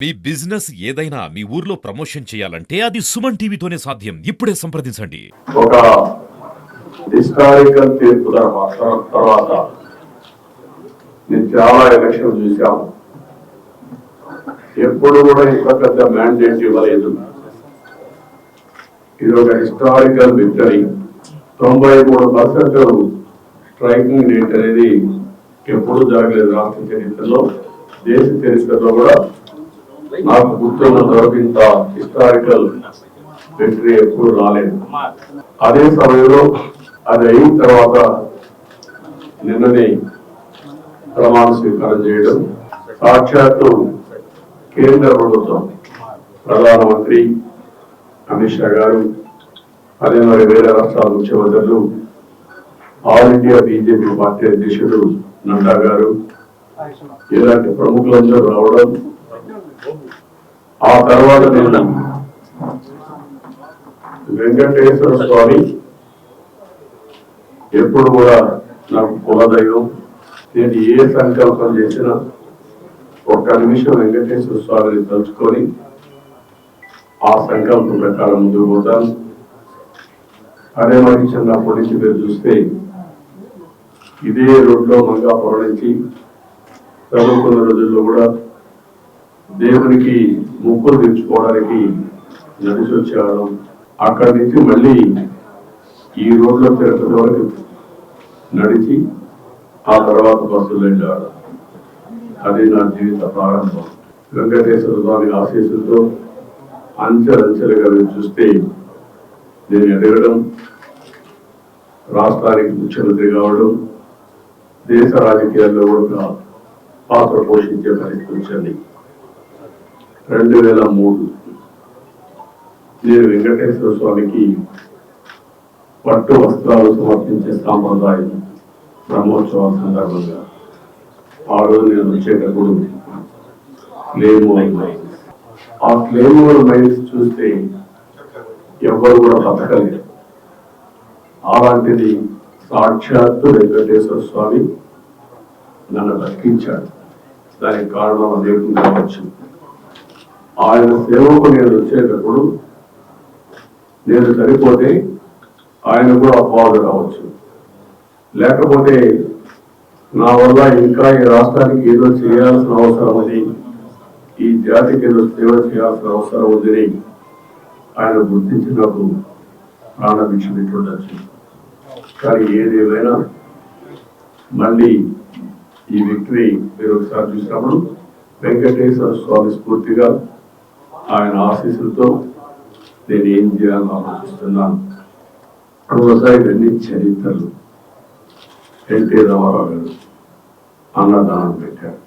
మీ business ఏదైనా మీ ఊర్లో promotion చేయాలంటే అది సుమన్ టీవీతోనే సాధ్యం. ఇప్పుడే సంప్రదించండి. ఒక హిస్టారికల్ తీర్పు తర్వాత నేను చాలా ఎలక్షన్ చూశాము. ఎప్పుడు కూడా ఇంత పెద్ద మ్యాండేట్ ఇవ్వలేదు. ఇది ఒక హిస్టారికల్ విక్టరీ. 93% స్ట్రైకింగ్ రేట్ అనేది ఎప్పుడు జరగలేదు రాష్ట్ర చరిత్రలో, దేశ చరిత్రలో కూడా. నాకు గుర్తున్నంత వరకు ఇంత హిస్టారికల్ విక్టరీ ఎప్పుడు రాలేదు. అదే సమయంలో అది అయిన తర్వాత నిన్ననే ప్రమాణ స్వీకారం చేయడం, సాక్షాత్తు కేంద్ర ప్రభుత్వం ప్రధానమంత్రి అమిత్ షా గారు, అదే మరి వేరే రాష్ట్రాల ముఖ్యమంత్రులు, ఆల్ ఇండియా బీజేపీ పార్టీ అధ్యక్షుడు నడ్డా గారు, ఇలాంటి ప్రముఖులందరూ రావడం, ఆ తర్వాత నేను వెంకటేశ్వర స్వామి ఎప్పుడు కూడా నాకు కులదైవం. నేను ఏ సంకల్పం చేసినా ఒక్క నిమిషం వెంకటేశ్వర స్వామిని తలుచుకొని ఆ సంకల్పం ప్రకారం ముందుకు పోతాను. అదే మరి చిన్నప్పటి నుంచి మీరు చూస్తే ఇదే రోడ్లో మంగాపురం నుంచి చదువుకున్న రోజుల్లో కూడా దేవునికి ముక్కులు తీర్చుకోవడానికి నడిచి వచ్చేవాళ్ళం. అక్కడి నుంచి మళ్ళీ ఈ రోడ్లో తిరుపతి వరకు నడిచి ఆ తర్వాత బస్సులు వెళ్ళేవాళ్ళం. అది నా జీవిత ప్రారంభం. వెంకటేశ్వర స్వామి ఆశీస్సులతో అంచెలంచెలుగా మీరు చూస్తే నేను ఎదగడం, రాష్ట్రానికి ముఖ్యమంత్రి కావడం, దేశ రాజకీయాల్లో కూడా పాత్ర పోషించే పరిస్థితి వచ్చింది. 2003 నేను వెంకటేశ్వర స్వామికి పట్టు వస్త్రాలు సమర్పించే సాంప్రదాయం బ్రహ్మోత్సవాల సందర్భంగా ఆ రోజు నేను వచ్చేటప్పుడు క్లేమోర్ మైన్స్, ఆ క్లేమోర్ మైన్స్ చూస్తే ఎవరు కూడా బతకలేదు. అలాంటిది సాక్షాత్తు వెంకటేశ్వర స్వామి నన్ను బతికించాడు. దానికి కారణం అనేకం కావచ్చు. ఆయన సేవకు నేను వచ్చేటప్పుడు నేను సరిపోతే ఆయన కూడా అపవాదు కావచ్చు, లేకపోతే నా వల్ల ఇంకా ఈ రాష్ట్రానికి ఏదో చేయాల్సిన అవసరం ఉంది, ఈ జాతికి ఏదో సేవ చేయాల్సిన అవసరం ఉందని ఆయన గుర్తించి నాకు ప్రాణభిక్ష పెట్టుండొచ్చు. కానీ ఏదేమైనా మళ్ళీ ఈ విక్టరీ మీరు ఒకసారి చూసినప్పుడు వెంకటేశ్వర స్వామి స్ఫూర్తిగా ఆయన ఆశీస్సులతో నేను ఏం చేయాలని ఆలోచిస్తున్నాను. ఒకసారి ఇవన్నీ చరిత్రలు. ఎన్టీ రామారావు గారు అన్నదానం పెట్టారు.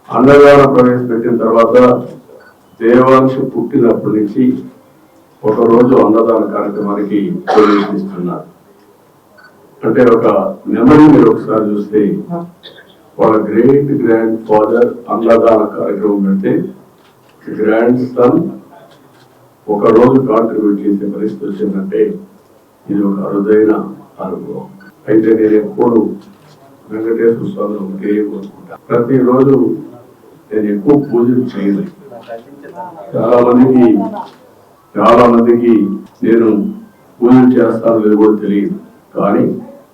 అన్నదానం ప్రవేశపెట్టిన తర్వాత దేవాంశ పుట్టినప్పటి నుంచి ఒకరోజు అన్నదాన కార్యక్రమానికి ప్రవేశిస్తున్నారు. అంటే ఒక మెమరీ మీరు ఒకసారి చూస్తే వాళ్ళ గ్రేట్ గ్రాండ్ ఫాదర్ అన్నదాన కార్యక్రమం పెడితే గ్రాండ్ సన్ ఒక రోజు కాంట్రిబ్యూట్ చేసే పరిస్థితి వచ్చిందంటే ఇది ఒక అరుదైన అనుభవం. అయితే నేను ఎప్పుడు వెంకటేశ్వర స్వామిని ఒకే కోరుకుంటా. ప్రతిరోజు నేను ఎక్కువ పూజలు చేయలేదు. చాలా మందికి నేను పూజలు చేస్తాను లేదు కూడా తెలియదు. కానీ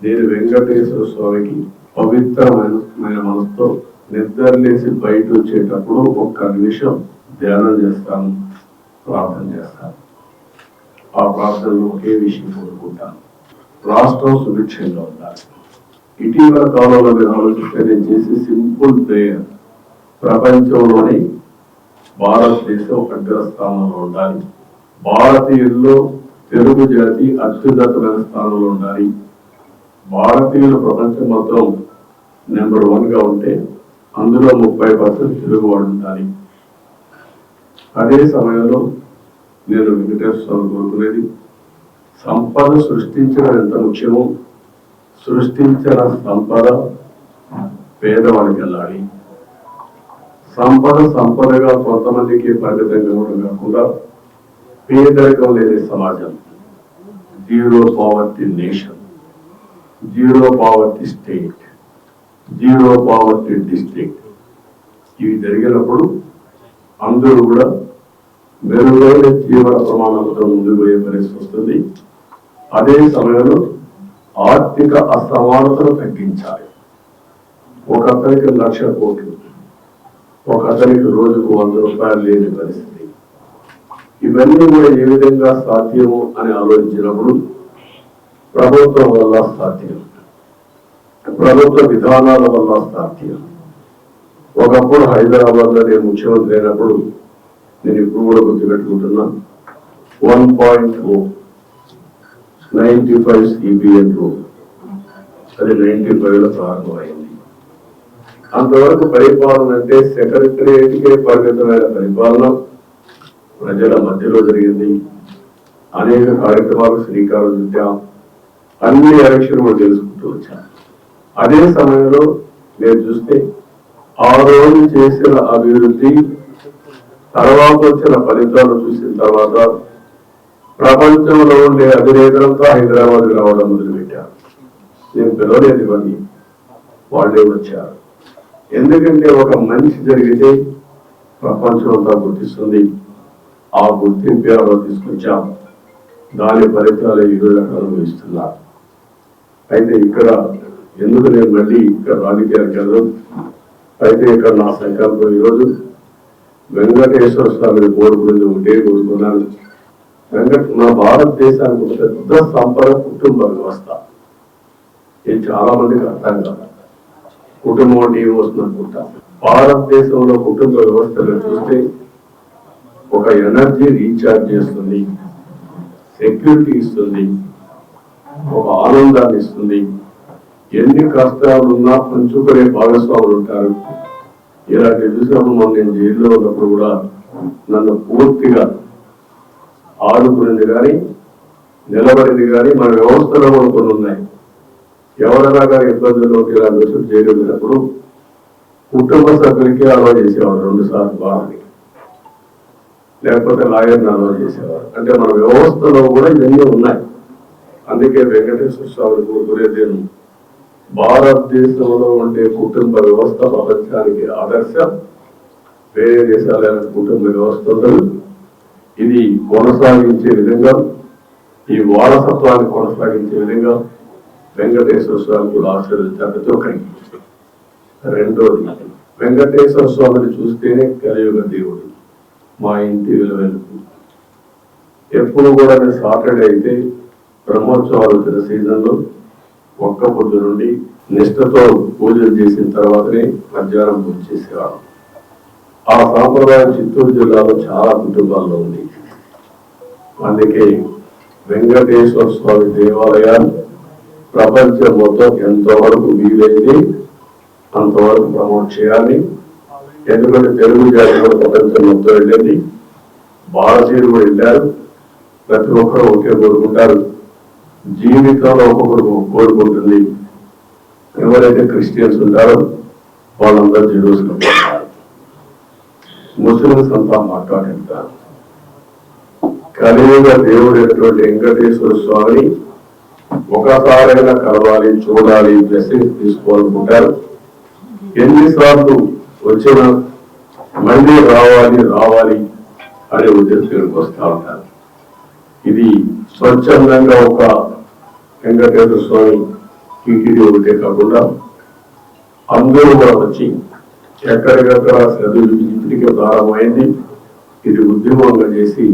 నేను వెంకటేశ్వర స్వామికి పవిత్రమైన మనసుతో నిద్రలేసి బయట వచ్చేటప్పుడు ఒక్క నిమిషం ధ్యానం చేస్తాను, ప్రార్థన చేస్తాను. ఆ ప్రార్థనలో ఒకే విషయం కోరుకుంటాను, రాష్ట్రం సుభిక్షంగా ఉండాలి. ఇటీవల కాలంలో మీరు ఆలోచిస్తే నేను చేసే సింపుల్ ప్రేయర్, ప్రపంచంలోని భారతదేశం అగ్రస్థానంలో ఉండాలి, భారతీయుల్లో తెలుగు జాతి అత్యున్నతమైన స్థానంలో ఉండాలి, భారతీయులు ప్రపంచం మొత్తం నెంబర్ 1గా ఉంటే అందులో 30% తెలుగు వాడు ఉండాలి. అదే సమయంలో నేను వెంకటేశ్వర స్వామి కోరుకునేది సంపద సృష్టించడం ఎంత ముఖ్యమో సృష్టించిన సంపద పేదవాడికి వెళ్ళాలి. సంపదగా కొంతమందికి పరిమితంగా కూడా కాకుండా పేదరికం లేని సమాజం, zero poverty nation, zero poverty state, zero poverty district, ఇవి జరిగినప్పుడు అందరూ కూడా మెరుగైన జీవన ప్రమాణాలతో ముందుకు పోయే పరిస్థితి వస్తుంది. అదే సమయంలో ఆర్థిక అసమానతలు తగ్గించాలి. ఒక అతనికి 1,00,000 కోట్లు, ఒక అతనికి రోజుకు 100 రూపాయలు లేని పరిస్థితి. ఇవన్నీ కూడా ఏ విధంగా సాధ్యము అని ఆలోచించినప్పుడు ప్రభుత్వం వల్ల సాధ్యం, ప్రభుత్వ విధానాల వల్ల సాధ్యం. ఒకప్పుడు హైదరాబాద్ లో నేను ముఖ్యమంత్రి అయినప్పుడు, నేను ఇప్పుడు కూడా గుర్తుపెట్టుకుంటున్నా, 1.0 95 CBN రూల్, అది 95లో ప్రారంభమైంది. అంతవరకు పరిపాలన అంటే సెక్రటరియట్కే పరిమితమైన పరిపాలన ప్రజల మధ్యలో జరిగింది. అనేక కార్యక్రమాలకు శ్రీకారం చుట్టాం, అన్ని ఎలక్షన్ కూడా తెలుసుకుంటూ వచ్చాం. అదే సమయంలో మీరు చూస్తే ఆ రోజు చేసిన అభివృద్ధి తర్వాత వచ్చిన ఫలితాలు చూసిన తర్వాత ప్రపంచంలో ఉండే అధినేతలంతా హైదరాబాద్ రావడం మొదలుపెట్టారు. నేను పిలవలేదు ఇవన్నీ, వాళ్ళే వచ్చారు. ఎందుకంటే ఒక మంచి జరిగితే ప్రపంచం అంతా గుర్తిస్తుంది. ఆ గుర్తింపు ఎవరో తీసుకొచ్చాం, దాని ఫలితాలు ఈరోజు అనుభవిస్తున్నారు. అయితే ఇక్కడ ఎందుకు నేను మళ్ళీ ఇక్కడ రాజకీయాలకు వెళ్ళడం, అయితే ఇక్కడ నా సంకల్పం ఈరోజు వెంకటేశ్వర స్వామిని కోరుకునేది ఒకటే కోరుకున్నాను. మన భారతదేశానికి ఒక పెద్ద సంపద కుటుంబ వ్యవస్థ. ఇది చాలా మందికి అర్థం కాదు. కుటుంబం అంటే ఏం వస్తుంది అనుకుంటా. భారతదేశంలో కుటుంబ వ్యవస్థలో చూస్తే ఒక ఎనర్జీ రీఛార్జ్ చేస్తుంది, సెక్యూరిటీ ఇస్తుంది, ఒక ఆనందాన్ని ఇస్తుంది. ఎన్ని కష్టాలున్నా పంచుకునే భాగస్వాములు ఉంటారు. ఇలాంటి చూసినప్పుడు మనం నేను జైల్లో ఉన్నప్పుడు కూడా నన్ను పూర్తిగా ఆదుకునేది కానీ నిలబడింది కానీ మన వ్యవస్థలో కూడా కొన్ని ఉన్నాయి. ఎవరైనా కానీ ఇబ్బందుల్లో ఇలాంటి విషయం చేయగలిగినప్పుడు కుటుంబ సభ్యులకి అలవా చేసేవాడు 2 సార్లు బాగా, లేకపోతే లాయర్ని అలవా చేసేవారు. అంటే మన వ్యవస్థలో కూడా ఇవన్నీ ఉన్నాయి. అందుకే వెంకటేశ్వర స్వామిని కోరుకునేది, భారతదేశంలో ఉండే కుటుంబ వ్యవస్థ ప్రపంచానికి ఆదర్శం. వేరే దేశాలైన కుటుంబ వ్యవస్థ ఉండదు. ఇది కొనసాగించే విధంగా, ఈ వారసత్వాన్ని కొనసాగించే విధంగా వెంకటేశ్వర స్వామి కూడా ఆశీర్వదించారు ప్రతి ఒక్కరికి. రెండోది, వెంకటేశ్వర స్వామిని చూస్తేనే కలియుగ దేవుడు, మా ఇంటి విలువెలుపు. ఎప్పుడు కూడా సాటర్డే అయితే బ్రహ్మోత్సవాలు వచ్చిన సీజన్లో ఒక్క పొద్దు నుండి నిష్ఠతో పూజలు చేసిన తర్వాతనే మధ్యాహ్నం పూజ చేసేవాడు. ఆ సాంప్రదాయం చిత్తూరు జిల్లాలో చాలా కుటుంబాల్లో ఉంది. అందుకే వెంకటేశ్వర స్వామి దేవాలయాలు ప్రపంచం మొత్తం ఎంతవరకు వీలైతే అంతవరకు ప్రమోట్ చేయాలి. ఎందుకంటే తెలుగు జాతి కూడా ప్రపంచం మొత్తం వెళ్ళింది, భారతీయులు కూడా వెళ్ళారు. ప్రతి ఒక్కరు ఒకే కోరుకుంటారు, జీవితంలో ఒక్కొక్కరు కోరుకుంటుంది. ఎవరైతే క్రిస్టియన్స్ ఉంటారో వాళ్ళందరూ జెరూసలేం ఉంటారు, ముస్లిమ్స్ అంతా మాట్లాడుతారు. కలియుగ దేవుడైనటువంటి వెంకటేశ్వర స్వామిని ఒకసారైనా కలవాలి, చూడాలి, బ్లెస్సింగ్స్ తీసుకోవాలనుకుంటారు. ఎన్నిసార్లు వచ్చినా మళ్ళీ రావాలి అనే ఉద్దేశంకి వస్తూ ఉంటారు. ఇది స్వచ్ఛందంగా ఒక వెంకటేశ్వర స్వామి టీటీడీ ఒకటే కాకుండా అందరూ కూడా వచ్చి ఎక్కడికక్కడ చదువు ఇప్పటికే ప్రారంభమైంది. ఇది ఉద్యమంగా చేసి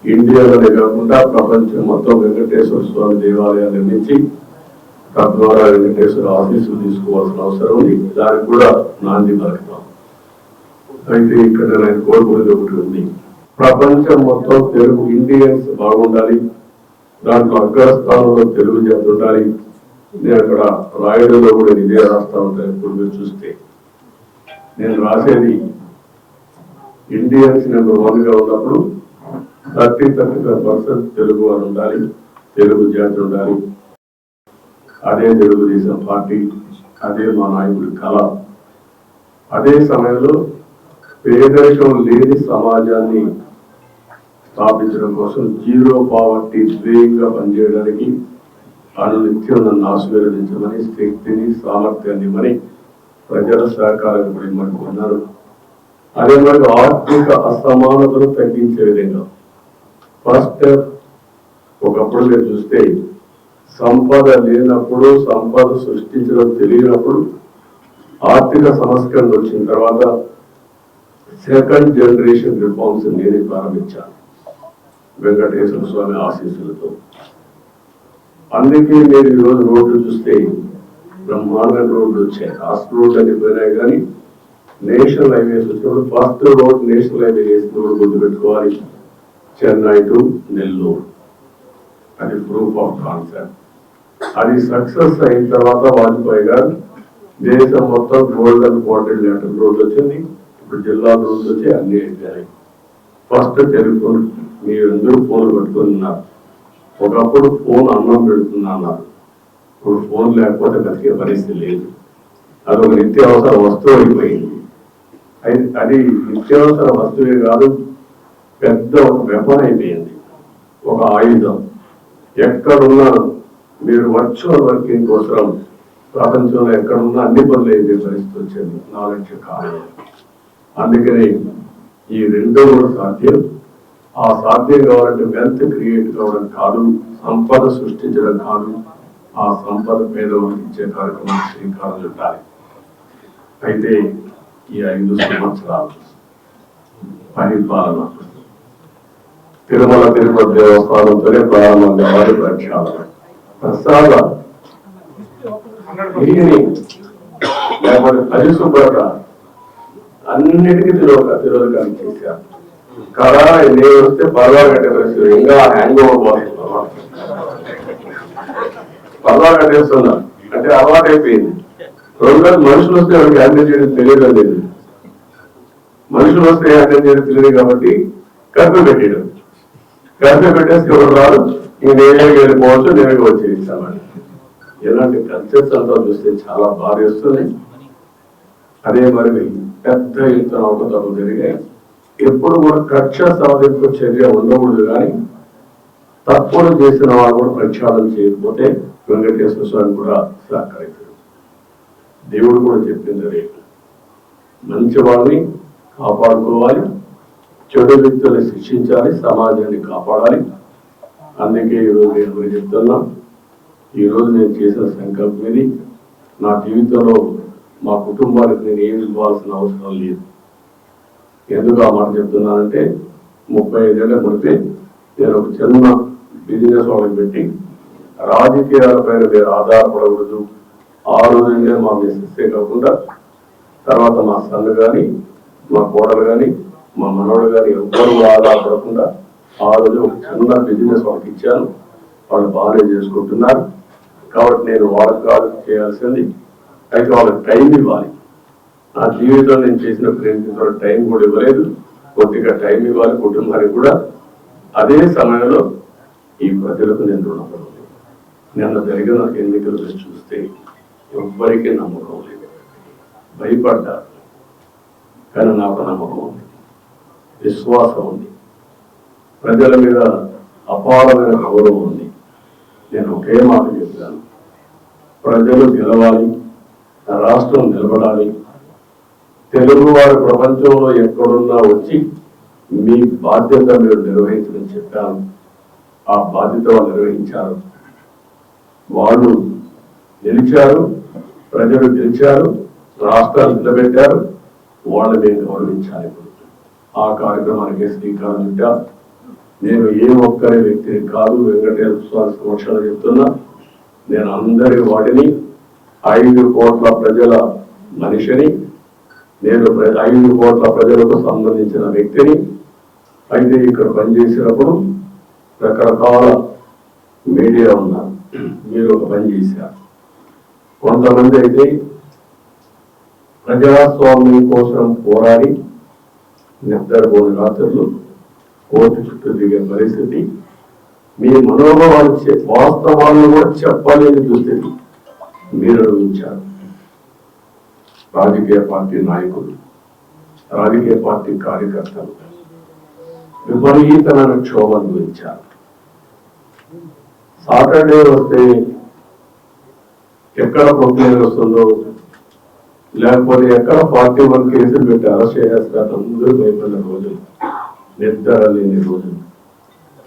ఇండియాలోనే కాకుండా ప్రపంచం మొత్తం వెంకటేశ్వర స్వామి దేవాలయాలు నిర్మించి తద్వారా వెంకటేశ్వర ఆశీస్సులు తీసుకోవాల్సిన అవసరం ఉంది. దానికి కూడా నాంది పలుకుతాం. అయితే ఇక్కడ నేను కోరుకునేది ఒకటి ఉంది, ప్రపంచం మొత్తం తెలుగు ఇండియన్స్ బాగుండాలి, దాంట్లో అగ్రస్థానంలో తెలుగు జాతి ఉండాలి. నేను అక్కడ రాయడంలో కూడా ఇదే రాస్తా ఉంటాను. ఇప్పుడు మీరు చూస్తే నేను రాసేది ఇండియన్స్ నెంబర్ 1గా ఉన్నప్పుడు 35% తెలుగు వారు ఉండాలి, తెలుగు జాతి ఉండాలి. అదే తెలుగుదేశం పార్టీ, అదే మా నాయకుడి కళ. అదే సమయంలో పేదరికం లేని సమాజాన్ని స్థాపించడం కోసం జీరో పావర్టీ ధ్యేయంగా పనిచేయడానికి అనునిత్యం నన్ను ఆశీర్వదించమని, శక్తిని సామర్థ్యాన్ని ఇవ్వని, ప్రజల సహకారం కూడా ఇవ్వమనుకున్నారు. అదే మరి ఆర్థిక అసమానతను తగ్గించే విధంగా ఫస్ట్ ఒకప్పుడు మీరు చూస్తే సంపద లేనప్పుడు సంపద సృష్టించడం తెలియనప్పుడు ఆర్థిక సంస్కరణ వచ్చిన తర్వాత సెకండ్ జనరేషన్ రిఫార్మ్స్ నేనే ప్రారంభించాను వెంకటేశ్వర స్వామి ఆశీస్సులతో. అందుకే మీరు ఈరోజు రోడ్లు చూస్తే బ్రహ్మాండ రోడ్లు వచ్చాయి. రాష్ట్ర రోడ్లు అని పోయినాయి కానీ నేషనల్ హైవేస్ వచ్చినప్పుడు ఫస్ట్ రోడ్ నేషనల్ హైవే వేసినప్పుడు గుర్తుపెట్టుకోవాలి, చెన్నై టు నెల్లూరు. అది ప్రూఫ్ ఆఫ్ కాన్సెప్ట్. అది సక్సెస్ అయిన తర్వాత వాజ్పేయి గారు దేశం మొత్తం గోల్డెన్ క్వాడ్రిలేటరల్ రోడ్ వచ్చింది. ఇప్పుడు జిల్లా రోడ్లు వచ్చి అన్ని అయిపోయాయి. ఫస్ట్ టెలిఫోన్, మీరు అందరూ ఫోన్ పట్టుకుని ఉన్నారు. ఒకప్పుడు ఫోన్ అన్నం పెడుతున్నా అన్నారు, ఇప్పుడు ఫోన్ లేకపోతే బతికే పరిస్థితి లేదు. అదొక నిత్యావసర వస్తువు అయిపోయింది. అది నిత్యావసర వస్తువే కాదు, పెద్ద ఒక వెపన్ అయిపోయింది, ఒక ఆయుధం. ఎక్కడున్నా మీరు వర్చువల్ వర్కింగ్ కోసం ప్రపంచంలో ఎక్కడున్నా అన్ని పనులు అయిపోయే పరిస్థితి వచ్చింది నాలెడ్జ్ కారణం. అందుకని ఈ రెండో కూడా సాధ్యం. ఆ సాధ్యం కావాలంటే వెల్త్ క్రియేట్ కావడం కాదు, సంపద సృష్టించడం కాదు, ఆ సంపద పేదవాళ్ళకి ఇచ్చే కార్యక్రమం శ్రీకారం చుట్టాలి. అయితే ఈ 5 సంవత్సరాలు పరిపాలన తిరుమల తిరుపతి దేవస్థానంతోనే ప్రారంభం కావాలి. ప్రక్షాళన ప్రసాద లేకపోతే పరిశుభ్రత అన్నిటికీ తిరోధకాన్ని చేశారు. కళ నేను వస్తే పర్వా కట్టే పరిస్థితి, ఇంకా హ్యాంగ్ ఓవర్ పోతున్నాం. పర్వా కట్టేస్తున్నాం అంటే అలవాటు అయిపోయింది. రోజు మనుషులు వస్తే వాళ్ళకి హ్యాండిల్ చేయడం తెలియదు. లేదు, మనుషులు వస్తే హ్యాండిల్ చేయడం తెలియదు కాబట్టి కర్ఫ్యూ పెట్టేయడం. కర్ఫ్యూ పెట్టేసి ఎవరు రాదు, ఇంక నేనే వెళ్ళిపోవచ్చు, నేనే వచ్చి ఇస్తామని. ఇలాంటి కల్చర్స్ అంతా చూస్తే చాలా బాధ వేస్తుంది. అదే మరి పెద్ద ఎత్తున అవకతవకలు జరిగాయి. ఎప్పుడు కూడా కక్ష సాధింపు చర్య ఉండకూడదు, కానీ తప్పులు చేసిన వాళ్ళు కూడా ప్రక్షాళన చేయకపోతే వెంకటేశ్వర స్వామి కూడా సహకరిస్తారు. దేవుడు కూడా చెప్పింది అదే, మంచి వాళ్ళని కాపాడుకోవాలి, చెడు వ్యక్తుల్ని శిక్షించాలి, సమాజాన్ని కాపాడాలి. అందుకే ఈరోజు నేను చెప్తున్నా, ఈరోజు నేను చేసిన సంకల్పం ఇది. నా జీవితంలో మా కుటుంబానికి నేను ఏమి ఇవ్వాల్సిన అవసరం లేదు. ఎందుకు ఆ మాట చెప్తున్నానంటే 35 ఏళ్ల ముందే నేను ఒక చిన్న బిజినెస్ వాళ్ళకి పెట్టి రాజకీయాలపైన మీరు ఆధారపడకూడదు. ఆ రోజునే మా మిస్సెస్సే కాకుండా తర్వాత మా సన్ కానీ, మా కోడలు కానీ, మా మనవడు కానీ ఎవ్వరూ ఆధారపడకుండా ఆ రోజు ఒక చిన్న బిజినెస్ వాళ్ళకి ఇచ్చాను. వాళ్ళు బాగానే చేసుకుంటున్నారు. కాబట్టి నేను వాళ్ళకి కాదు చేయాల్సింది, అయితే వాళ్ళకి టైం ఇవ్వాలి. నా జీవితంలో నేను చేసిన ప్రేమించిన టైం కూడా ఇవ్వలేదు. కొద్దిగా టైం ఇవ్వాలి కుటుంబానికి కూడా. అదే సమయంలో ఈ ప్రజలకు నేను రుణపడి నిన్న జరిగిన ఎన్నికలు చూస్తే ఎవ్వరికీ నమ్మకం లేదు, భయపడ్డారు. కానీ నాకు నమ్మకం ఉంది, విశ్వాసం ఉంది, ప్రజల మీద అపారమైన గౌరవం ఉంది. నేను ఒకే మాట చెప్తాను, ప్రజలు గెలవాలి, రాష్ట్రం నిలబడాలి. తెలుగువారు ప్రపంచంలో ఎక్కడున్నా వచ్చి మీ బాధ్యత మీరు నిర్వహించడం చెప్పాను. ఆ బాధ్యత వాళ్ళు నిర్వహించారు. వాళ్ళు గెలిచారు, ప్రజలు గెలిచారు, రాష్ట్రాలు నిలబెట్టారు. వాళ్ళు మేము గౌరవించాలి. ఆ కార్యక్రమానికి శ్రీకారం చుట్టాం. నేను ఏ ఒక్కరి వ్యక్తిని కాదు, వెంకటేశ్వర స్వామి సమక్షంలో చెప్తున్నా, నేను అందరి వాటిని 5 కోట్ల ప్రజల మనిషిని, నేను 5 కోట్ల ప్రజలకు సంబంధించిన వ్యక్తిని. అయితే ఇక్కడ పనిచేసినప్పుడు రకరకాల మీడియా ఉన్నారు, మీరు ఒక పని చేశారు. కొంతమంది అయితే ప్రజాస్వామ్యం కోసం పోరాడి నిద్రపోని రాత్రులు కోర్టు చుట్టూ దిగే పరిస్థితి, మీ మనోభావాలు వాస్తవాలను కూడా చెప్పలేని దుస్థితి మీరు అనుభవించారు. రాజకీయ పార్టీ నాయకులు, రాజకీయ పార్టీ కార్యకర్తలు విపరీతమైన క్షోభ అనుభవించారు. సాటర్డే వస్తే ఎక్కడ ప్రొక్లేన్ వస్తుందో, లేకపోతే ఎక్కడ 41 కేసులు పెట్టి అరెస్ట్ చేస్తారు, అందరూ భయపడిన రోజులు, నిద్ర లేని రోజులు.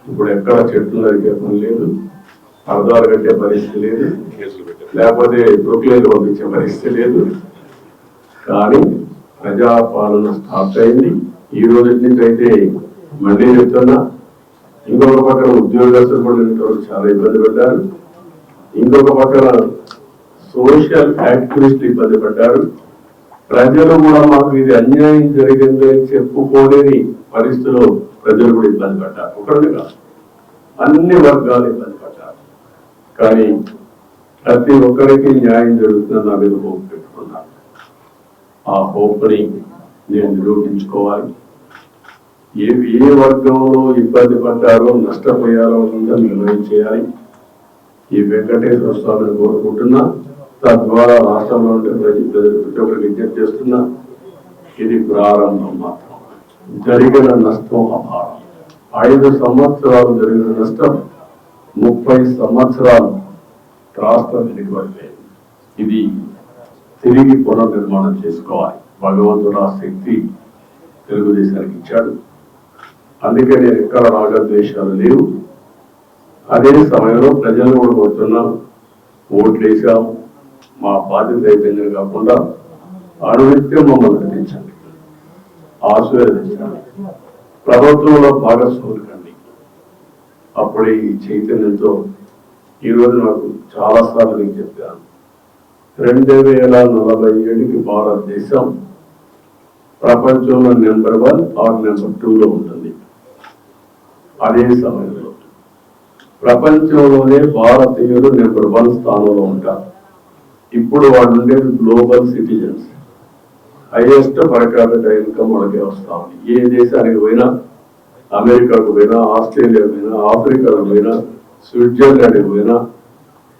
ఇప్పుడు ఎక్కడ చెట్లు నరికే పని లేదు, అర్థాలు కట్టే పరిస్థితి లేదు, లేకపోతే ప్రొక్లేలు పంపించే పరిస్థితి లేదు. కానీ ప్రజాపాలన స్టార్ట్ అయింది. ఈ రోజు నుంచి అయితే మళ్ళీ చెప్తున్నా, ఇంకొక పక్కన ఉద్యోగస్తులు కూడా చాలా ఇబ్బంది పడ్డారు, ఇంకొక పక్కన సోషల్ యాక్టివిస్టులు ఇబ్బంది పడ్డారు. ప్రజలు కూడా మాకు ఇది అన్యాయం జరిగిందని చెప్పుకోలేని పరిస్థితుల్లో ప్రజలు కూడా ఇబ్బంది పడ్డారు. ఒకటి కాదు, అన్ని వర్గాలు ఇబ్బంది పడ్డారు. కానీ ప్రతి ఒక్కరికి న్యాయం జరుగుతుందని నా మీద హోప్ పెట్టుకున్నాను. ఆ హోప్ని నేను నిరూపించుకోవాలి. ఏ వర్గంలో ఇబ్బంది పడ్డారో, నష్టపోయారో నిర్ణయం చేయాలి. ఈ వెంకటేశ్వర స్వామిని కోరుకుంటున్నా, తద్వారా రాష్ట్రంలో ఉండే ప్రతి ఒక్కరికి విజ్ఞప్తి చేస్తున్నా, ఇది ప్రారంభం మాత్రం. జరిగిన నష్టం అపారం. 5 సంవత్సరాలు జరిగిన నష్టం 30 సంవత్సరాలు రాష్ట్రం వెనుకబడిపోయింది. ఇది తిరిగి పునర్నిర్మాణం చేసుకోవాలి. భగవంతుడు ఆ శక్తి తెలుగుదేశానికి ఇచ్చాడు. అందుకే నేను ఎక్కడ రాగద్వేషాలు లేవు. అదే సమయంలో ప్రజలు కూడా కోరుతున్నాం, ఓట్లు వేసాం, మా బాధ్యత అయిపోయిందని కాకుండా అనునిత్యం మమ్మల్ని నటించండి, ఆశీర్వదించండి, ప్రభుత్వంలో భాగస్వాములు కండి. అప్పుడే ఈ చైతన్యంతో ఈరోజు నాకు చాలాసార్లు నేను చెప్పాను, 2047కి భారతదేశం ప్రపంచంలో నెంబర్ 1 ఆర్ నెంబర్ 2లో ఉంటుంది. అదే సమయంలో ప్రపంచంలోనే భారతీయులు నెంబర్ 1 స్థానంలో ఉంటారు. ఇప్పుడు వాళ్ళు ఉండేది global citizens. Highest per capital income మనకే వస్తా ఉంది. ఏ దేశానికి పోయినా, అమెరికాకు పోయినా, ఆస్ట్రేలియా పోయినా, ఆఫ్రికాకు పోయినా, స్విట్జర్లాండ్కి పోయినా,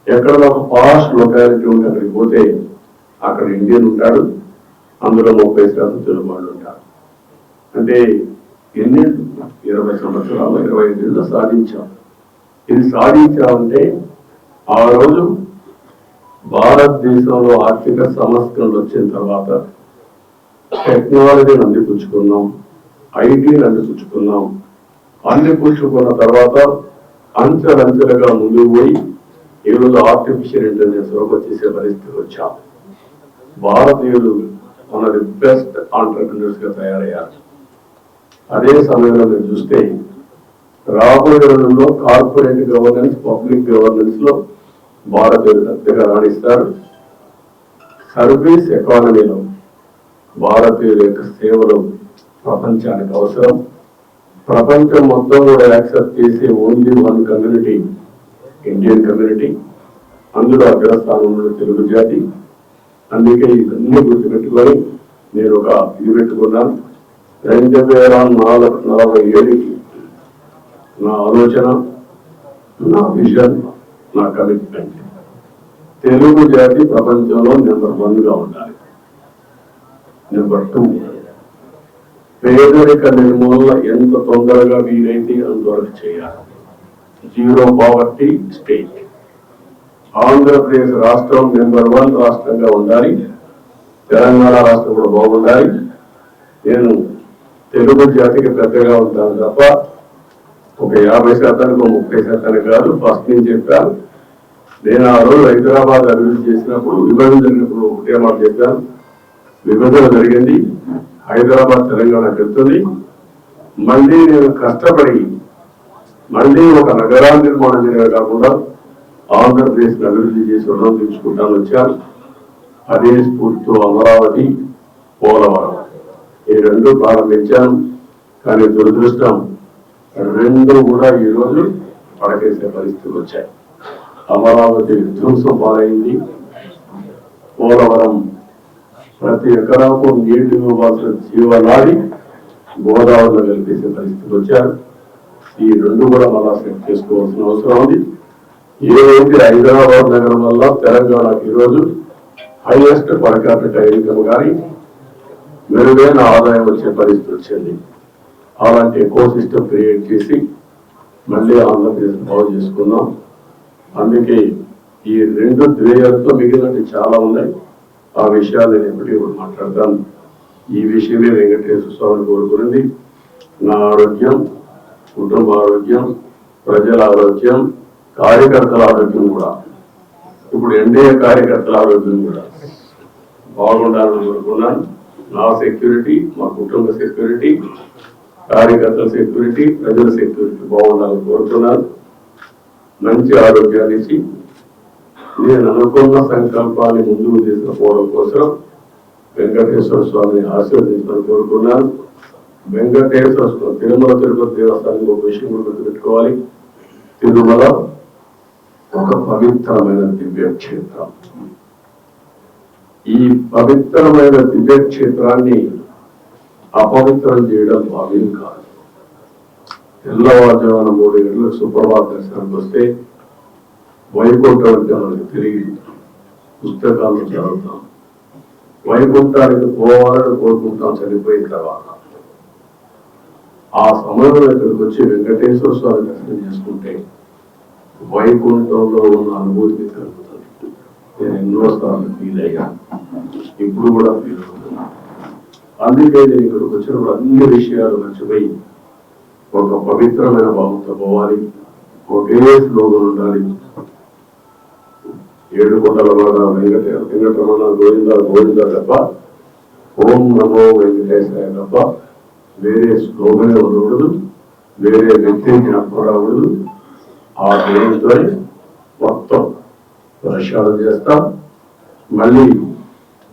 ఎక్కడ ఒక పాస్ట్ లొకాలిటీ ఉంటే అక్కడికి పోతే అక్కడ ఇండియన్ ఉంటాడు, అందులో 30% తెలుగు వాళ్ళు ఉంటారు. అంటే ఎన్ని 20 సంవత్సరాలు 25 ఏళ్ళు సాధించాం. ఇది సాధించామంటే ఆ రోజు భారతదేశంలో ఆర్థిక సంస్కరణలు వచ్చిన తర్వాత టెక్నాలజీని అందిపుచ్చుకున్నాం, ఐటీని అందిపుచ్చుకున్నాం. అందిపుచ్చుకున్న తర్వాత అంచెలంచెలుగా ముందుకు పోయి ఈరోజు ఆర్టిఫిషియల్ ఇంటెలిజెన్స్ వరకు చేసే పరిస్థితికి వచ్చాం. భారతీయులు మన బెస్ట్ ఆంటర్ప్రినర్స్ గా తయారయ్యారు. అదే సమయంలో మీరు చూస్తే రాబోయే రోజుల్లో కార్పొరేట్ గవర్నెన్స్, పబ్లిక్ గవర్నెన్స్ లో భారతీయులు పెద్దగా రాణిస్తారు. సర్వీస్ ఎకానమీలో భారతీయుల యొక్క సేవలు ప్రపంచానికి అవసరం. ప్రపంచం మొత్తం కూడా యాక్సెప్ట్ చేసే ఓన్లీ 1 కమ్యూనిటీ, ఇండియన్ కమ్యూనిటీ. అందులో అగ్రస్థానంలో తెలుగు జాతి. అందుకే ఇవన్నీ గుర్తుపెట్టుకొని నేను ఒక ఇది పెట్టుకున్నాను. 2047కి నా ఆలోచన, నా విజన్, నా కమిట్మెంట్, తెలుగు జాతి ప్రపంచంలో నెంబర్ 1గా ఉండాలి. నెంబర్ 2, పేదరిక నిర్మూలన ఎంత తొందరగా వీలైతే అంతవరకు చేయాలి. 0 పావర్టీ స్టేట్. ఆంధ్రప్రదేశ్ రాష్ట్రం నెంబర్ 1 రాష్ట్రంగా ఉండాలి. తెలంగాణ రాష్ట్రం కూడా బాగుండాలి. నేను తెలుగు జాతికి పెద్దగా ఉంటాను తప్ప ఒక 50% 30% కాదు. ఫస్ట్ నేను చెప్పాను. నేను ఆ రోజు హైదరాబాద్ అభివృద్ధి చేసినప్పుడు, విభజన జరిగినప్పుడు ఒకటే మాట చెప్పాను. విభజన జరిగింది, హైదరాబాద్ తెలంగాణకి వెళ్తుంది. మళ్ళీ నేను కష్టపడి మళ్ళీ ఒక నగరా నిర్మాణం చేయడమే కాకుండా ఆంధ్రప్రదేశ్ అభివృద్ధి చేసి రుణం తీసుకుంటాను వచ్చాను. అదే స్ఫూర్తితో అమరావతి, పోలవరం ఈ 2 ప్రారంభించాను. కానీ దురదృష్టం 2 కూడా ఈరోజు పడకేసే పరిస్థితులు వచ్చాయి. అమరావతి విధ్వంసం పాలైంది. పోలవరం ప్రతి ఎకరాకు నీళ్లు ఇవ్వాల్సిన జీవనాడి గోదావరిలో కలిపేసే పరిస్థితులు వచ్చారు. ఈ 2 కూడా మళ్ళా సెట్ చేసుకోవాల్సిన అవసరం ఉంది. ఏదైతే హైదరాబాద్ నగరం వల్ల తెలంగాణకు ఈరోజు హైయెస్ట్ పర్ క్యాపిటల్ ఇన్కమ్ కానీ మెరుగైన ఆదాయం వచ్చే పరిస్థితి వచ్చింది. అలాంటి ఎకో సిస్టమ్ క్రియేట్ చేసి మళ్ళీ ఆంధ్రప్రదేశ్ బాగు చేసుకున్నాం. అందుకే ఈ 2 ధ్యేయాలతో మిగిలినట్టు చాలా ఉన్నాయి. ఆ విషయాలు నేను ఎప్పటికీ కూడా మాట్లాడతాను. ఈ విషయమే వెంకటేశ్వర స్వామిని కోరుకున్నది. నా ఆరోగ్యం, కుటుంబ ఆరోగ్యం, ప్రజల ఆరోగ్యం, కార్యకర్తల ఆరోగ్యం కూడా, ఇప్పుడు ఎన్డీఏ కార్యకర్తల ఆరోగ్యం కూడా బాగుండాలని కోరుకున్నాను. నా సెక్యూరిటీ, మా కుటుంబ సెక్యూరిటీ, కార్యకర్తల సెక్యూరిటీ, ప్రజల సెక్యూరిటీ బాగుండాలని కోరుకున్నాను. మంచి ఆరోగ్యాన్ని ఇచ్చి నేను అనుకున్న సంకల్పాన్ని ముందుకు తీసుకుపోవడం కోసం వెంకటేశ్వర స్వామిని ఆశీర్వదించాలని కోరుకున్నాను. వెంకటేశ్వర స్వామి తిరుమల తిరుపతి దేవస్థానానికి ఒక విషయం కూడా గుర్తుపెట్టుకోవాలి. తిరుమల ఒక పవిత్రమైన దివ్యక్షేత్రం. ఈ పవిత్రమైన దివ్యక్షేత్రాన్ని అపవిత్రం చేయడం భావ్యం కాదు. తెల్లవారుజామున 3 గంటలకు సుప్రభాత దర్శనానికి వస్తే వైకుంఠం మనకు తిరిగి పుస్తకాలను చదువుతాం. వైకుంఠానికి పోవాలని కోరుకుంటాం చనిపోయిన తర్వాత. ఆ సమయంలో ఇక్కడికి వచ్చి వెంకటేశ్వర స్వామి దర్శనం చేసుకుంటే వైకుంఠంలో ఉన్న అనుభూతి కలుగుతుంది. నేను ఎన్నోసార్లు ఫీల్ అయ్యాను, ఇప్పుడు కూడా ఫీల్ అవుతున్నాను. అందుకే నేను ఇక్కడికి వచ్చినప్పుడు అన్ని విషయాలు మర్చిపోయి ఒక పవిత్రమైన భావంతో పోవాలి. ఒకే స్లోగన్ ఉండాలి. 7 కొండల వాడ వెంకటరమణ గోవింద గోవింద తప్ప, ఓం నమో వెంకటేశాయ తప్ప వేరే స్లోగనే ఉండకూడదు, వేరే వ్యక్తిని జ్ఞాపకం రాకూడదు. ఆ దేవునితో మొత్తం ప్రక్షాళన చేస్తాం. మళ్ళీ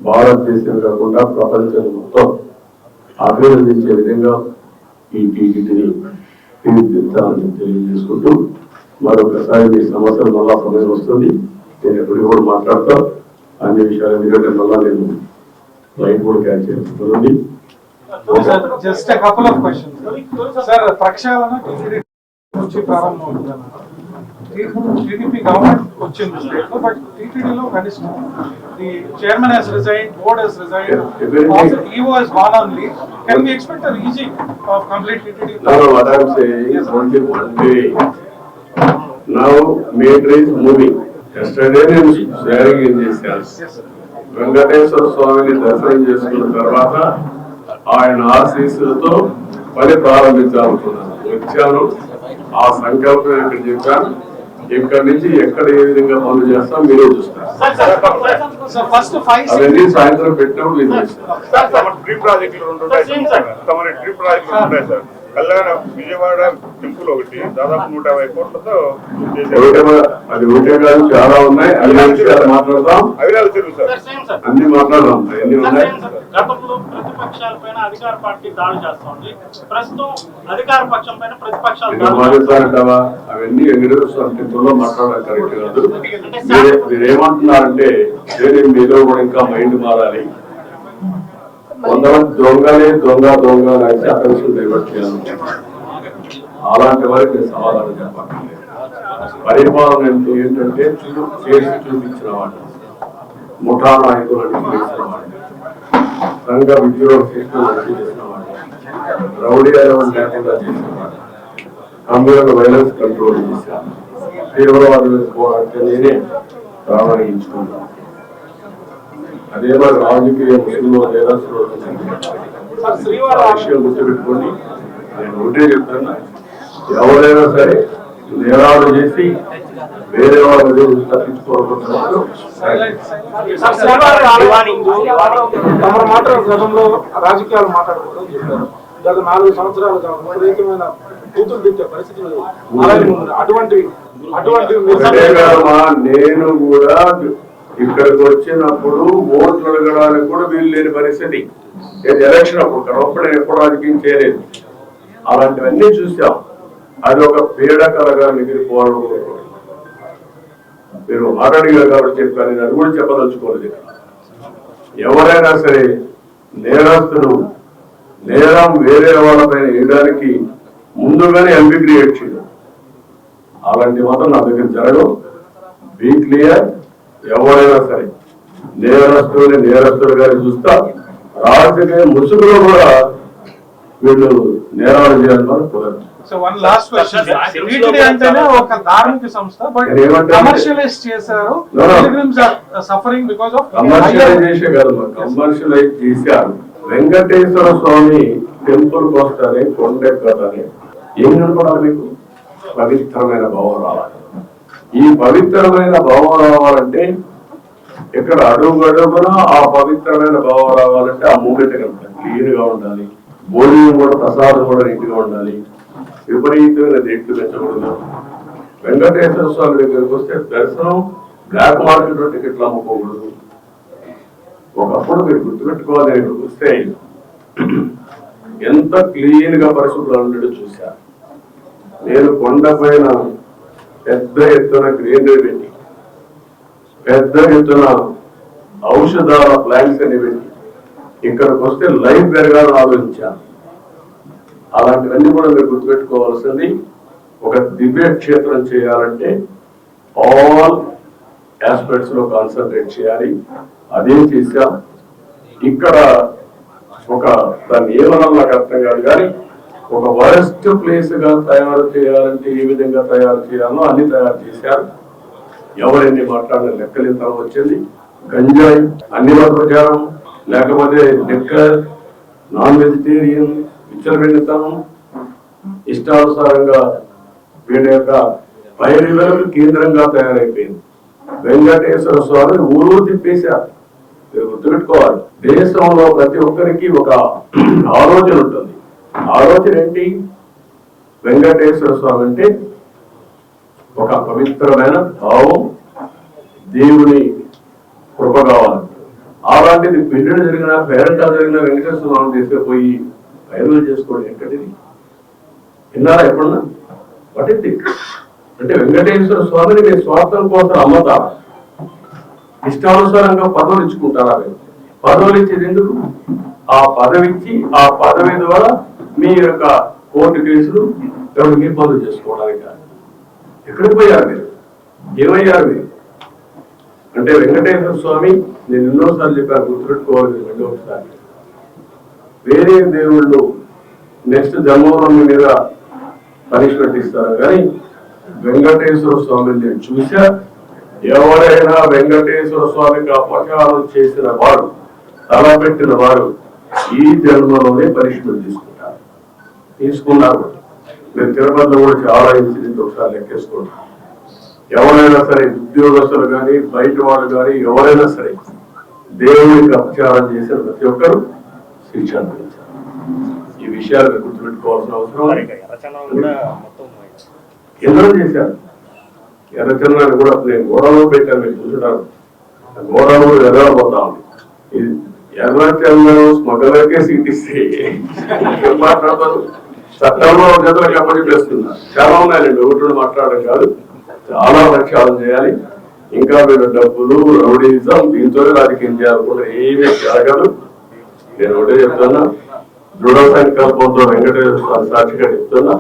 భారతదేశం కాకుండా ప్రపంచం మొత్తం అభినందించే విధంగా ఈ టీటీని తీర్చిదిద్దాలని తెలియజేసుకుంటూ మరొకసారి మీ సమస్యలు మళ్ళా సమయం వస్తుంది. నేను ఎప్పటికీ కూడా మాట్లాడతాం అన్ని విషయాలు. ఎందుకంటే మళ్ళా నేను లైన్ కూడా క్యాచ్ చేస్తుంది. Just a couple of questions. Sir, ప్రక్షాళన నుంచి ప్రారంభం అవుతుందన్న టీడీపీ గవర్నమెంట్ వచ్చింది స్టేట్ లో, బట్ టీటీడీలో కనిష్టం the chairman has resigned, board has resigned, also EO has gone on leave. Can we expect a rejig of complete TTD? No, what I am saying is only one day. Now matter is moving. Yesterday నేను sharing in this house. Venkateswara స్వామిని దర్శనం చేసుకున్న తర్వాత ఆయన ఆశీస్సులతో పని ప్రారంభించాలనుకున్నాను. వచ్చాను, ఆ సంకల్పం ఇక్కడ చెప్పాను. ఇక్కడి నుంచి ఎక్కడ ఏ విధంగా పనులు చేస్తాం మీరే చూస్తారు. అవన్నీ సాయంత్రం పెట్టినప్పుడు మీరు చేస్తారు. డ్రీ ప్రాజెక్టులు 2 ఉంటాయి. డ్రీ ప్రాజెక్టులు ఉంటాయి సార్. కళ్యాణ విజయవాడ టెంపుల్ ఒకటి దాదాపు 150 కోట్లతో అది ఒకటే కాదు, చాలా ఉన్నాయి. అన్ని విషయాలు మాట్లాడదాం. అవినాల చెరువు సార్ అన్ని మాట్లాడదాం. ఎన్ని ఉన్నాయి? గతంలో ప్రతిపక్షాల పైన అధికార పార్టీ దాడి చేస్తోంది, ప్రస్తుతం అధికార పక్షం పైన ప్రతిపక్షాలు మాట్లాడతావా? అవన్నీ వెంకటేశ్వర మాట్లాడడం కరెక్ట్ కాదు. మీరేమంటున్నారంటే మీలో కూడా ఇంకా మైండ్ మారాలి. కొంతమంది దొంగలే దొంగ దొంగ అంటే అటెన్షన్ డైవర్ట్ చేయాలి. అలాంటి వారికి నేను సమాధానం చెప్పాలి. పరిపాలన అంటే ఏంటంటే చేసి చూపించిన వాడు, ముఠా నాయకులను చేసిన వాడు, సంఘ విద్రోహ శిక్షణ చేసిన వాడు, రౌడీ ఎలవన్ లేకుండా చేసిన వాడు, కమ్యూనల్ వైలెన్స్ కంట్రోల్ చేశాను, తీవ్రవాదులు పోరాడితే నేనే ప్రారంభించుకున్నాను. అదే మరి రాజకీయ ముస్లింలు నేరస్తులు విషయం గుర్తుపెట్టుకోండి. నేను ఒకటే చెప్తాను, ఎవరైనా సరే నేరాలు చేసి వేరే వాళ్ళు తప్పించుకోవాలనుకుంటున్నారు. గతంలో రాజకీయాలు మాట్లాడుకోవడం చెప్పారు. గత 4 సంవత్సరాలుగా విపరీతమైన కూతురు పెట్టే పరిస్థితులు అటువంటి నేను కూడా ఇక్కడికి వచ్చినప్పుడు ఓట్లు అడగడానికి కూడా వీలు లేని పరిస్థితి. ఎలక్షన్ అప్పుడు కడపడి ఎప్పుడు రాజకీయం చేయలేదు. అలాంటివన్నీ చూసాం. అది ఒక పీడకలగా మిగిలిపోవడం. మీరు మాట్లాడిగా కాబట్టి చెప్పాను, నేను అది కూడా చెప్పదలుచుకోలేదు. ఎవరైనా సరే నేరస్తులు నేరం వేరే వాళ్ళపైన వేయడానికి ముందుగానే ఎంపీ క్రియేట్ చేయడం, అలాంటి మాత్రం నా దగ్గర జరగవు. Be clear. ఎవరైనా సరే నేరస్తుల్ని నేరస్తులుగా చూస్తా. రాజకీయ ముసుగులో కూడా వీళ్ళు నేరాలు చేయాలని వాళ్ళు కుదరదు. So one last question, TTD అంటేనే ఒక ధార్మిక సంస్థ, బట్ నేను ఏమంటాను? కమర్షియలైజ్ చేశారు. No, no. Pilgrims are suffering because of commercialise చేసే కాదు, కమర్షియలైజ్ చేశారు. వెంకటేశ్వర స్వామి టెంపుల్ వస్తానే కొండెక్కదని ఏం కనపడాలి మీకు? పవిత్రమైన భావం రావాలి. ఈ పవిత్రమైన భావం రావాలంటే ఇక్కడ అడుగున ఆ పవిత్రమైన భావం రావాలంటే ఆ మూమెంట్ కనపడాలి, క్లీన్ గా ఉండాలి, భోజనం కూడా ప్రసాదం కూడా నీట్గా ఉండాలి, విపరీతమైన రేట్లు పెంచకూడదు. వెంకటేశ్వర స్వామి దగ్గరికి వస్తే దర్శనం బ్లాక్ మార్కెట్ లో టికెట్లు అమ్ముకోకూడదు. ఒకప్పుడు మీరు గుర్తుపెట్టుకోవాలి, ఇక్కడికి వస్తే ఎంత క్లీన్ గా పరిశుభ్రంగా ఉండేది చూశాను. నేను కొండపైన పెద్ద ఎత్తున గ్రీనరీ పెట్టి, పెద్ద ఎత్తున ఔషధాల ప్లాంట్స్ అని పెట్టి ఇక్కడికి వస్తే లైఫ్ పెరగాలని ఆలోచించాను. అలాంటివన్నీ కూడా మీరు గుర్తుపెట్టుకోవాల్సింది. ఒక దివ్య క్షేత్రం చేయాలంటే ఆల్ ఆస్పెక్ట్స్ లో కాన్సన్ట్రేట్ చేయాలి. అదే చేశాం. ఇక్కడ ఒక దాన్ని ఏమన్నా నాకు అర్థం కాదు, కానీ ఒక వరస్ట్ ప్లేస్ గా తయారు చేయాలంటే ఏ విధంగా తయారు చేయాలో అన్ని తయారు చేశారు. ఎవరెన్ని మాట్లాడిన లెక్కలింతనం వచ్చింది. గంజాయి, అన్ని ప్రచారం, లేకపోతే లిక్కర్, నాన్ వెజిటేరియన్, విచ్చలవిడితనం, ఇష్టానుసారంగా వీళ్ళ యొక్క పైరులకు కేంద్రంగా తయారైపోయింది. వెంకటేశ్వర స్వామి ఊరు తిప్పేశారు. మీరు గుర్తుపెట్టుకోవాలి, దేశంలో ప్రతి ఒక్కరికి ఒక ఆలోచన ఉంటుంది. ఆలోచన ఏంటి? వెంకటేశ్వర స్వామి అంటే ఒక పవిత్రమైన భావం, దేవుని కృప కావాలి. అలాంటిది పెళ్లి జరిగిన పేరెంటా జరిగిన వెంకటేశ్వర స్వామి తీసుకుపోయి పైరులు చేసుకోవడం ఎక్కడిది? విన్నారా ఎప్పుడన్నా? పట్టింది అంటే వెంకటేశ్వర స్వామిని మీ స్వార్థం కోసం అమ్మతారా? ఇష్టానుసారంగా పదవులు ఇచ్చుకుంటారా? పదవులు ఇచ్చేది ఎందుకు? ఆ పదవి ఇచ్చి ఆ పదవి ద్వారా మీ యొక్క కోర్టు కేసులు ఎవరికి పనులు చేసుకోవడానికి. ఎక్కడికి పోయారు మీరు? ఏమయ్యారు మీరు? అంటే వెంకటేశ్వర స్వామి, నేను ఎన్నోసార్లు చెప్పాను, గుర్తుపెట్టుకోవాలి. రెండవసారి వేరే దేవుళ్ళు నెక్స్ట్ జన్మలో మీ మీద పనిష్మెంట్ ఇస్తారు, కానీ వెంకటేశ్వర స్వామిని నేను చూసా. ఎవరైనా వెంకటేశ్వర స్వామికి అపచారం చేసిన వారు, తలపెట్టిన వారు ఈ జన్మలోనే పనిష్మెంట్ తీసుకున్నారు. మీరు తిరుపతిలో కూడా చాలా ఇన్సిడెంట్ ఒకసారి లెక్కేసుకోండి. ఎవరైనా సరే, ఉద్యోగస్తులు కానీ బయట వాళ్ళు కానీ ఎవరైనా సరే దేవునికి అపచారం చేసిన ప్రతి ఒక్కరు శిక్ష అనుభవించారు. ఈ విషయాలు గుర్తుపెట్టుకోవాల్సిన అవసరం ఎందరో చేశారు. ఎర్రచంద్రాన్ని కూడా నేను గోడలో పెట్టాను, మీరు చూసుంటారు. గోడలో ఎర్రపోతా ఉంది. ఎర్రచంద్రం స్మగ్లర్కే సీట్ ఇస్తే ఏం మాట్లాడతారు? చట్టంలో జతలకు అప్పచెప్పేస్తున్నారు. చాలా ఉన్నాయండి, ఒకటి మాట్లాడడం కాదు, చాలా ప్రక్షాళన చేయాలి. ఇంకా మీరు డబ్బులు, రౌడీజం, దీంతో రాజకీయం చేయాలనుకుంటే ఏమీ జరగదు. నేను ఒకటే చెప్తున్నా, దృఢ సంకల్పంతో వెంకటేశ్వర స్వామి సాక్షిగా చెప్తున్నా,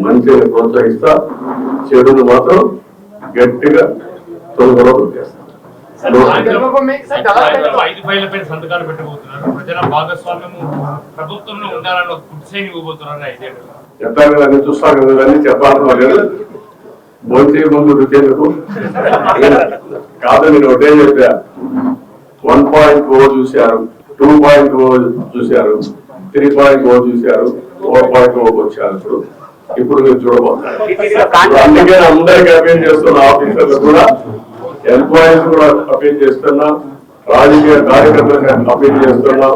మంచిని ప్రోత్సహిస్తా, చెడును మాత్రం గట్టిగా తొలగలో పెట్టేస్తా. 5 ఫైళ్లపై సంతకాలు పెట్టబోతున్నారు. ప్రజల భాగస్వామ్యము ప్రభుత్వంలో ఉండాలని ఒక కుట్సైని ఇవ్వబోతున్నారు. 5 ఏళ్ళు చెప్పాను కదా, నేను చూస్తాను కదా, అన్ని చెప్పాల్సిన లేదు. భోజే ముందు రుచేందుకు కాదు. నేను ఒకటే చెప్పా, 1.0 చూశారు, 2.0 చూశారు, 3.0 చూశారు, 4.0 వచ్చారు. ఇప్పుడు మీరు చూడబోతున్నారు. అందుకే అందరికి అపీల్ చేస్తున్న ఆఫీసర్లు కూడా, ఎంప్లాయీస్ కూడా అపీల్ చేస్తున్నా, రాజకీయ కార్యకర్తలకు అపీల్ చేస్తున్నా.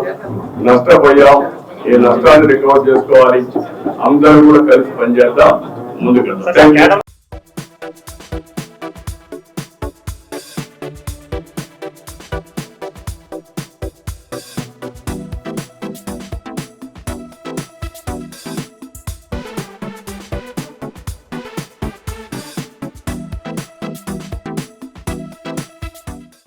నష్టపోయాం, ఈ నష్టాన్ని రికవర్ చేసుకోవాలి. అందరూ కూడా కలిసి పనిచేద్దాం, ముందుకెళ్తాం. Thank you.